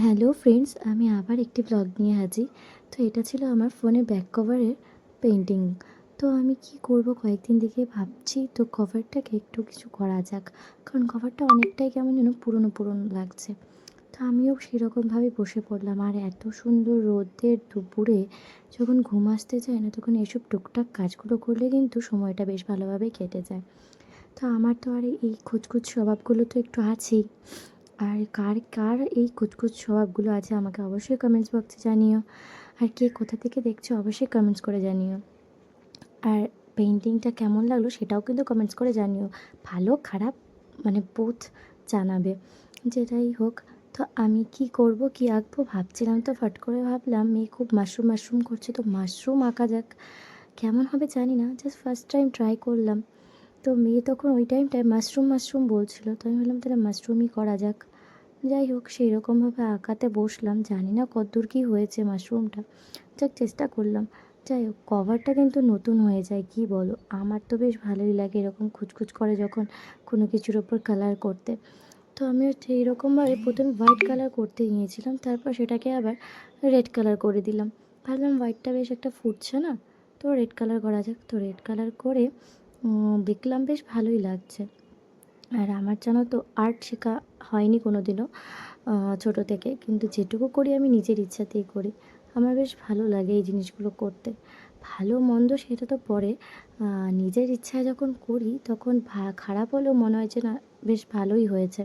Hello friends, আমি আবার একটি ব্লগ নিয়ে হাজির। তো এটা ছিল আমার ফোনের ব্যাক কভারের পেইন্টিং। তো আমি কি করব কয়েকদিন থেকে ভাবছি, তো কভারটাকে একটু কিছু করা যাক, কারণ কভারটা অনেকটাই কেমন যেন পুরনো পুরনো লাগছে। তো আমিও সেরকমভাবে বসে পড়লাম, আর এত সুন্দর রোদের দুপুরে যখন ঘুম আসতে চায় না, তখন এসব টুকটাক কাজগুলো করলে কিন্তু সময়টা বেশ ভালোভাবেই কেটে যায়। তো আমার তো আর এই খুঁতখুঁত স্বভাবগুলো তো একটু আছেই। আর কার কার এই কুচকুচ স্বভাবগুলো আছে আমাকে অবশ্যই কমেন্টস বক্সে জানিও। আর কে কোথা থেকে দেখছো অবশ্যই কমেন্টস করে জানিও। আর পেইন্টিংটা কেমন লাগলো সেটাও কিন্তু কমেন্টস করে জানিও। ভালো খারাপ মানে বোথ জানাবে। যেটাই হোক, তো আমি কি করব, কি আঁকবো ভাবছিলাম, তো ফট করে ভাবলাম মেয়ে খুব মাশরুম মাশরুম করছে, তো মাশরুম আঁকা যাক। কেমন হবে জানি না, জাস্ট ফার্স্ট টাইম ট্রাই করলাম। তো মেয়ে তখন ওই টাইমটায় মাশরুম মাশরুম বলছিল, তো আমি ভাবলাম তাহলে মাশরুমই করা যাক। যাই হোক, সেই রকমভাবে আঁকাতে বসলাম। জানি না কতদূর কী হয়েছে মাশরুমটা, যাক চেষ্টা করলাম। যাই হোক, কভারটা কিন্তু নতুন হয়ে যায়, কী বলো? আমার তো বেশ ভালোই লাগে এরকম খুচখুচ করে যখন কোনো কিছুর ওপর কালার করতে। তো আমিও সেই রকমভাবে প্রথমে হোয়াইট কালার করতে গিয়েছিলাম, তারপর সেটাকে আবার রেড কালার করে দিলাম। ভাবলাম হোয়াইটটা বেশ একটা ফুটছে না, তো রেড কালার করা যাক। তো রেড কালার করে দেখলাম বেশ ভালোই লাগছে। আর আমার জানো তো আর্ট শেখা হয়নি কোনো দিনও ছোটো থেকে, কিন্তু যেটুকু করি আমি নিজের ইচ্ছাতেই করি। আমার বেশ ভালো লাগে এই জিনিসগুলো করতে। ভালো মন্দ সেটা তো পরে, নিজের ইচ্ছায় যখন করি তখন খারাপ হলেও মনে হয় যে না, বেশ ভালোই হয়েছে।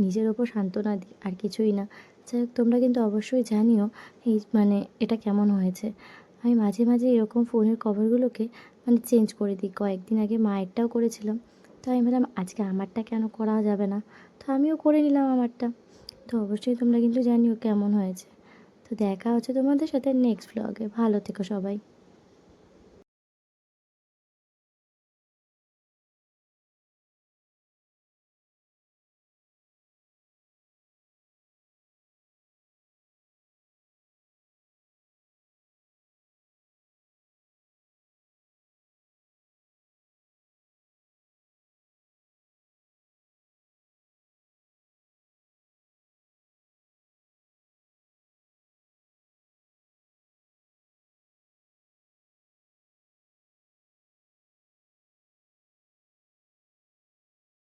নিজের ওপর সান্ত্বনা দিই, আর কিছুই না। যাই হোক, তোমরা কিন্তু অবশ্যই জানিও এই মানে এটা কেমন হয়েছে। আমি মাঝে মাঝে এরকম ফোনের কভারগুলোকে মানে চেঞ্জ করে দিই। কয়েকদিন আগে মায়েরটাও করেছিলাম, তো আমি ভাবলাম আজকে আমারটা কেন করা যাবে না, তো আমিও করে নিলাম আমারটা। তো অবশ্যই তোমরা কিন্তু জানিও কেমন হয়েছে। তো দেখা হচ্ছে তোমাদের সাথে নেক্সট ব্লগে। ভালো থেকো সবাই।